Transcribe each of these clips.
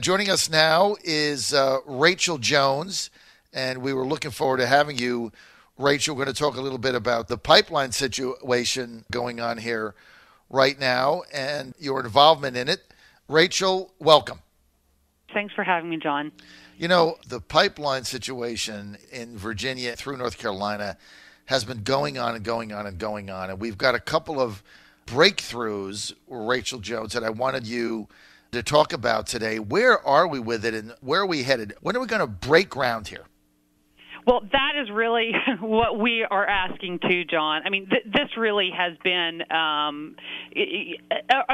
Joining us now is Rachel Jones, and we were looking forward to having you, Rachel. We're going to talk a little bit about the pipeline situation going on here right now and your involvement in it. Rachel, welcome. Thanks for having me, John. You know, the pipeline situation in Virginia through North Carolina has been going on and going on and going on, and we've got a couple of breakthroughs, Rachel Jones, that I wanted you to talk about today. Where are we with it, and where are we headed? When are we going to break ground here? Well, that is really what we are asking too, John. I mean, this really has been a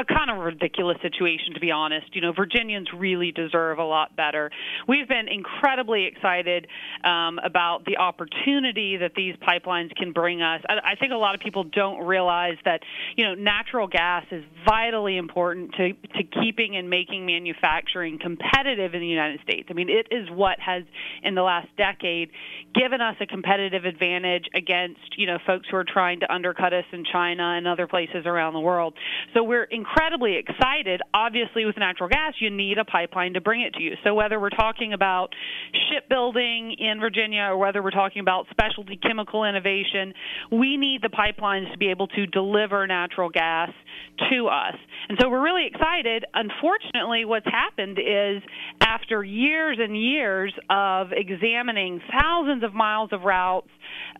kind of ridiculous situation, to be honest. You know, Virginians really deserve a lot better. We've been incredibly excited about the opportunity that these pipelines can bring us. I think a lot of people don't realize that, you know, natural gas is vitally important to keeping and making manufacturing competitive in the United States. I mean, it is what has, in the last decade, given us a competitive advantage against, you know, folks who are trying to undercut us in China and other places around the world. So we're incredibly excited. Obviously, with natural gas, you need a pipeline to bring it to you. So whether we're talking about shipbuilding in Virginia or whether we're talking about specialty chemical innovation, we need the pipelines to be able to deliver natural gas to us. And so we're really excited. Unfortunately, what's happened is after years and years of examining thousands of miles of routes,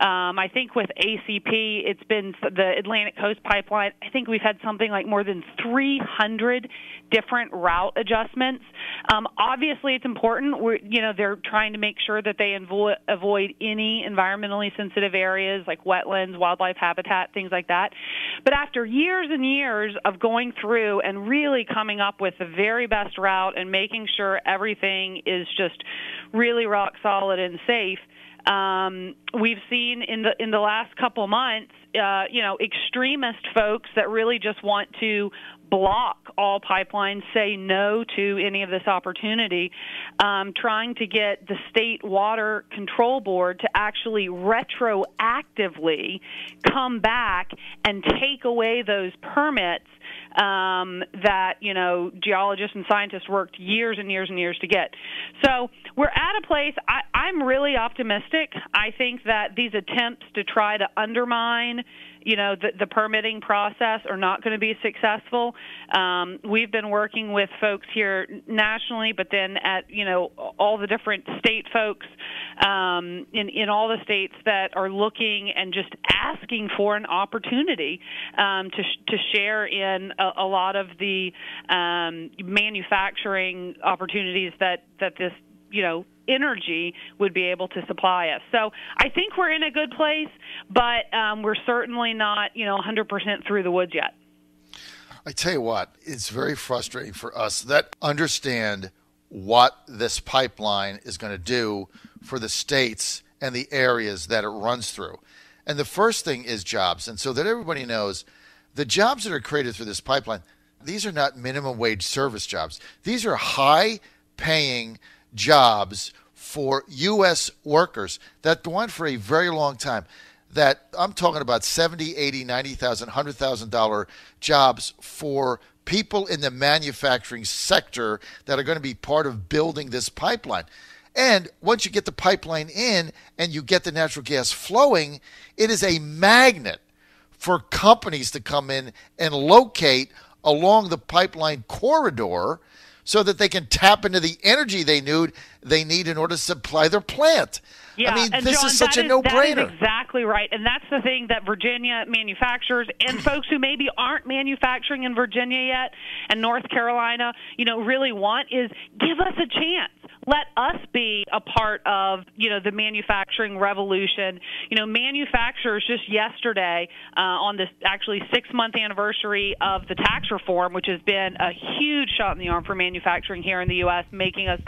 I think with ACP, it's been the Atlantic Coast Pipeline, I think we've had something like more than 300 different route adjustments. Obviously, it's important. They're trying to make sure that they avoid any environmentally sensitive areas like wetlands, wildlife habitat, things like that. But after years and years of going through and really coming up with the very best route and making sure everything is just really rock solid and safe, we've seen in the last couple months, extremist folks that really just want to block all pipelines, say no to any of this opportunity, trying to get the State Water Control Board to actually retroactively come back and take away those permits that, geologists and scientists worked years and years and years to get. So we're at a place, I'm really optimistic. I think that these attempts to try to undermine the permitting process are not going to be successful. We've been working with folks here nationally, but then at, all the different state folks in all the states that are looking and just asking for an opportunity to share in a lot of the manufacturing opportunities that this, energy would be able to supply us. So I think we're in a good place, but we're certainly not, 100% through the woods yet. I tell you what, it's very frustrating for us that understand what this pipeline is going to do for the states and the areas that it runs through. And the first thing is jobs. And so that everybody knows, the jobs that are created through this pipeline, these are not minimum wage service jobs. These are high-paying jobs for U.S. workers that go on for a very long time. That I'm talking about $70,000, $80,000, $90,000, $100,000 jobs for people in the manufacturing sector that are going to be part of building this pipeline. And once you get the pipeline in and you get the natural gas flowing, it is a magnet for companies to come in and locate along the pipeline corridor so that they can tap into the energy they need in order to supply their plant. Yeah, I mean, and this John, is such a no-brainer. That is exactly right, and that's the thing that Virginia manufacturers and folks who maybe aren't manufacturing in Virginia yet and North Carolina, really want is give us a chance. Let us be a part of, the manufacturing revolution. Manufacturers just yesterday on this actually 6-month anniversary of the tax reform, which has been a huge shot in the arm for manufacturing here in the U.S., making us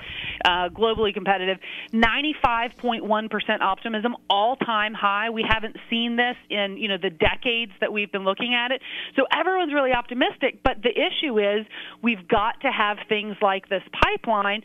globally competitive. 95.1% optimism, all-time high. We haven't seen this in, the decades that we've been looking at it. So everyone's really optimistic, but the issue is we've got to have things like this pipeline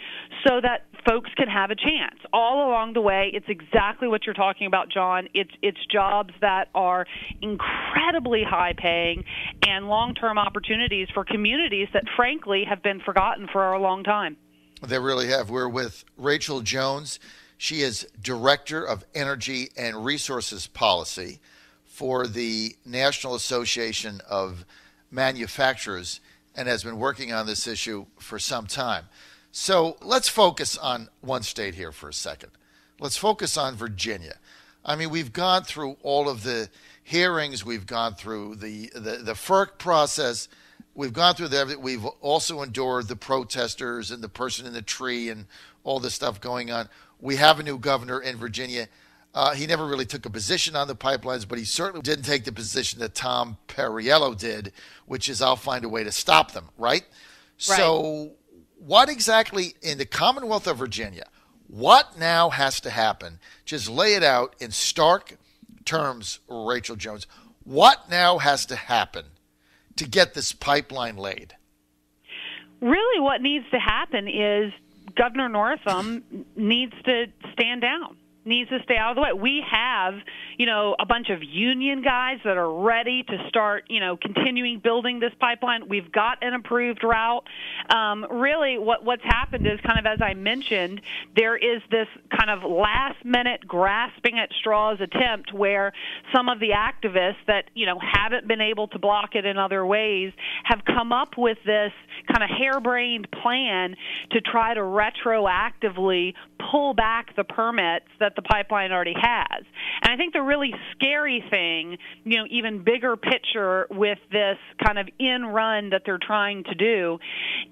so that folks can have a chance. All along the way, it's exactly what you're talking about, John. It's jobs that are incredibly high-paying and long-term opportunities for communities that, frankly, have been forgotten for a long time. They really have. We're with Rachel Jones. She is Director of Energy and Resources Policy for the National Association of Manufacturers and has been working on this issue for some time. So let's focus on one state here for a second. Let's focus on Virginia. I mean, we've gone through all of the hearings. We've gone through the FERC process. We've gone through that. We've also endured the protesters and the person in the tree and all this stuff going on. We have a new governor in Virginia. He never really took a position on the pipelines, but he certainly didn't take the position that Tom Perriello did, which is I'll find a way to stop them, right? So what exactly in the Commonwealth of Virginia, what now has to happen? Just lay it out in stark terms, Rachel Jones. What now has to happen to get this pipeline laid? Really what needs to happen is Governor Northam needs to stand down, needs to stay out of the way. We have, a bunch of union guys that are ready to start, continuing building this pipeline. We've got an approved route. Really what's happened is kind of, as I mentioned, there is this kind of last-minute grasping at straws attempt where some of the activists that, haven't been able to block it in other ways have come up with this kind of harebrained plan to try to retroactively pull back the permits that the pipeline already has. And I think the really scary thing, even bigger picture with this kind of in-run that they're trying to do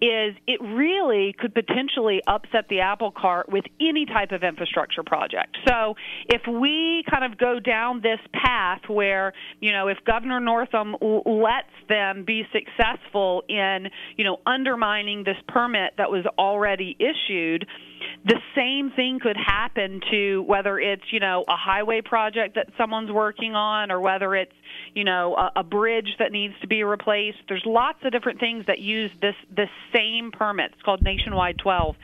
is it really could potentially upset the apple cart with any type of infrastructure project. So if we kind of go down this path where, if Governor Northam lets them be successful in, undermining this permit that was already issued, the same thing could happen to whether it's, a highway project that someone's working on or whether it's, a bridge that needs to be replaced. There's lots of different things that use this same permit. It's called Nationwide 12.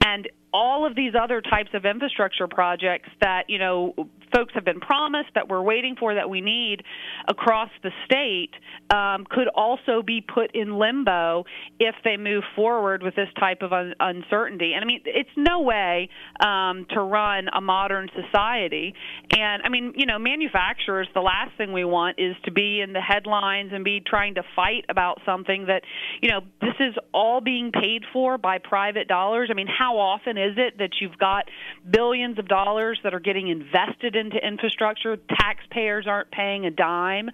And all of these other types of infrastructure projects that, folks have been promised, that we're waiting for, that we need across the state could also be put in limbo if they move forward with this type of uncertainty. And, I mean, it's no way to run a modern society. And, I mean, manufacturers, the last thing we want is to be in the headlines and be trying to fight about something that, this is all being paid for by private dollars. I mean, how often is it that you've got billions of dollars that are getting invested into infrastructure, taxpayers aren't paying a dime,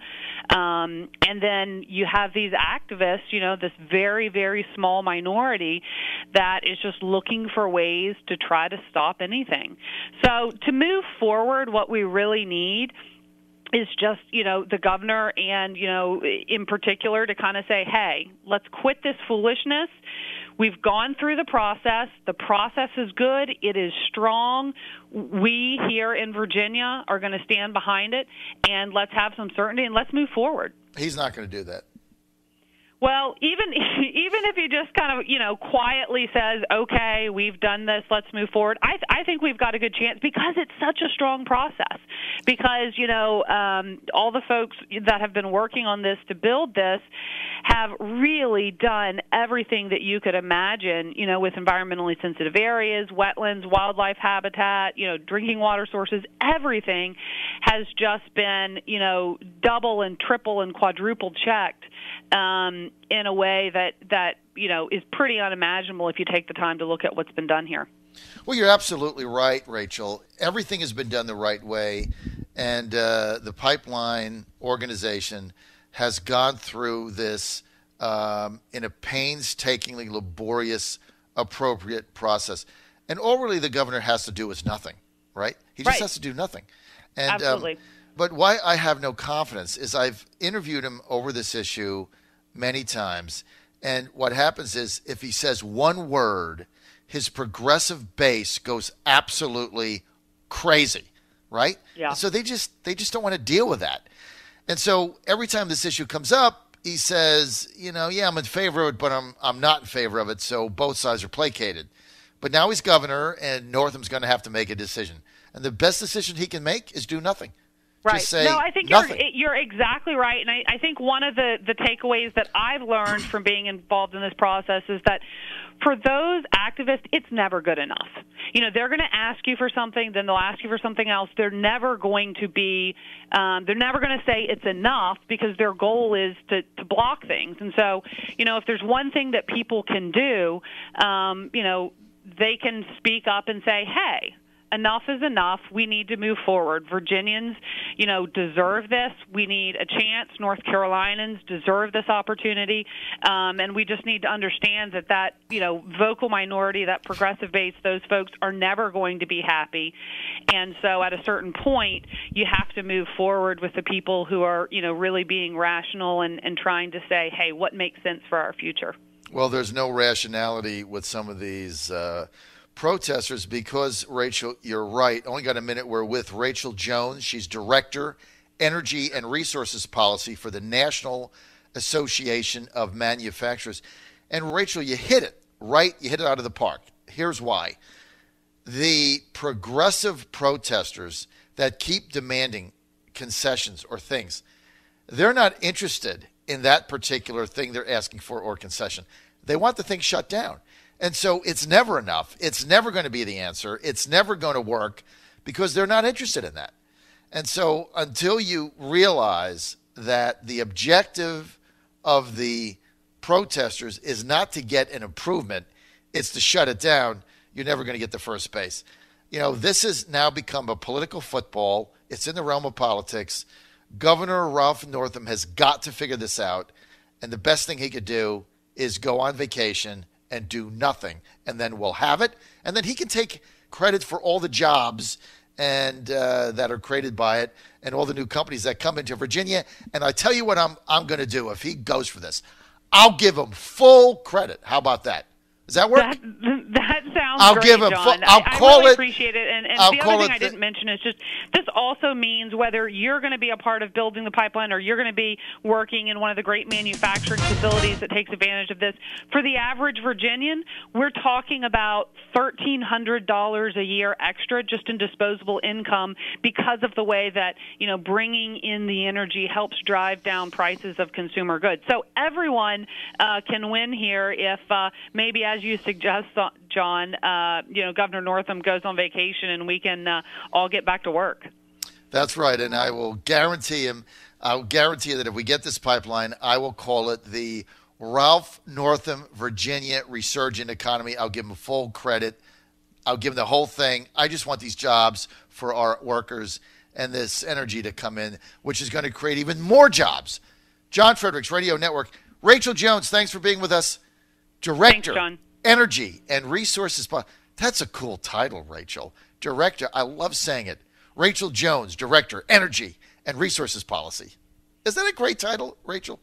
and then you have these activists, this very, very small minority that is just looking for ways to try to stop anything. So to move forward, what we really need is just, the governor and, in particular to kind of say, hey, let's quit this foolishness. We've gone through the process. The process is good. It is strong. We here in Virginia are going to stand behind it, and let's have some certainty, and let's move forward. He's not going to do that. Well, even if he just kind of, quietly says, okay, we've done this, let's move forward, I think we've got a good chance because it's such a strong process. Because, all the folks that have been working on this to build this have really done everything that you could imagine, with environmentally sensitive areas, wetlands, wildlife habitat, drinking water sources, everything has just been, double and triple and quadruple checked in a way that is pretty unimaginable if you take the time to look at what's been done here. Well, you're absolutely right, Rachel. Everything has been done the right way, and the pipeline organization has gone through this in a painstakingly laborious, appropriate process. And all really the governor has to do is nothing, right? He just has to do nothing. And, absolutely. But why I have no confidence is I've interviewed him over this issue many times, and what happens is if he says one word, his progressive base goes absolutely crazy, right? Yeah. And so they just don't want to deal with that. And so every time this issue comes up, he says, yeah, I'm in favor of it, but I'm not in favor of it, so both sides are placated. But now he's governor, and Northam's going to have to make a decision. And the best decision he can make is do nothing. Right. Just say no, I think nothing. you're exactly right. And I think one of the takeaways that I've learned from being involved in this process is that for those activists, it's never good enough. They're going to ask you for something, then they'll ask you for something else. They're never going to be, they're never going to say it's enough because their goal is to block things. And so, if there's one thing that people can do, they can speak up and say, hey, enough is enough. We need to move forward. Virginians, deserve this. We need a chance. North Carolinians deserve this opportunity. And we just need to understand that vocal minority, that progressive base, those folks are never going to be happy. And so at a certain point, you have to move forward with the people who are, really being rational and trying to say, hey, what makes sense for our future? Well, there's no rationality with some of these protesters because, Rachel, you're right. Only got a minute. We're with Rachel Jones. She's Director, Energy and Resources Policy for the National Association of Manufacturers. And, Rachel, you hit it, right? You hit it out of the park. Here's why. The progressive protesters that keep demanding concessions or things, they're not interested in that particular thing they're asking for or concession. They want the thing shut down. And so it's never enough. It's never going to be the answer. It's never going to work because they're not interested in that. And so until you realize that the objective of the protesters is not to get an improvement, it's to shut it down, you're never going to get the first base. This has now become a political football. It's in the realm of politics. Governor Ralph Northam has got to figure this out. And the best thing he could do is go on vacation and do nothing, and then we'll have it, and then he can take credit for all the jobs and that are created by it, and all the new companies that come into Virginia. And I tell you what, I'm going to do if he goes for this. I'll give him full credit. How about that? Does that work? That sounds I'll great, give him. John. I really appreciate it. And the other thing I didn't mention is just this also means whether you're going to be a part of building the pipeline or you're going to be working in one of the great manufacturing facilities that takes advantage of this. For the average Virginian, we're talking about $1,300 a year extra just in disposable income because of the way that bringing in the energy helps drive down prices of consumer goods. So everyone can win here if maybe, as you suggest, John, Governor Northam goes on vacation and we can all get back to work. That's right, and I will guarantee him. I'll guarantee you that if we get this pipeline, I will call it the Ralph Northam Virginia Resurgent Economy. I'll give him full credit. I'll give him the whole thing. I just want these jobs for our workers and this energy to come in, which is going to create even more jobs. John Fredericks Radio Network. Rachel Jones, thanks for being with us. Director, Thanks, John. Energy and Resources. That's a cool title, Rachel. Director, I love saying it. Rachel Jones, Director, Energy and Resources Policy. Is that a great title, Rachel?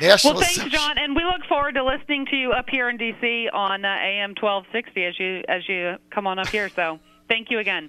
Well, thanks, John, and we look forward to listening to you up here in D.C. on AM 1260 as you come on up here. So thank you again.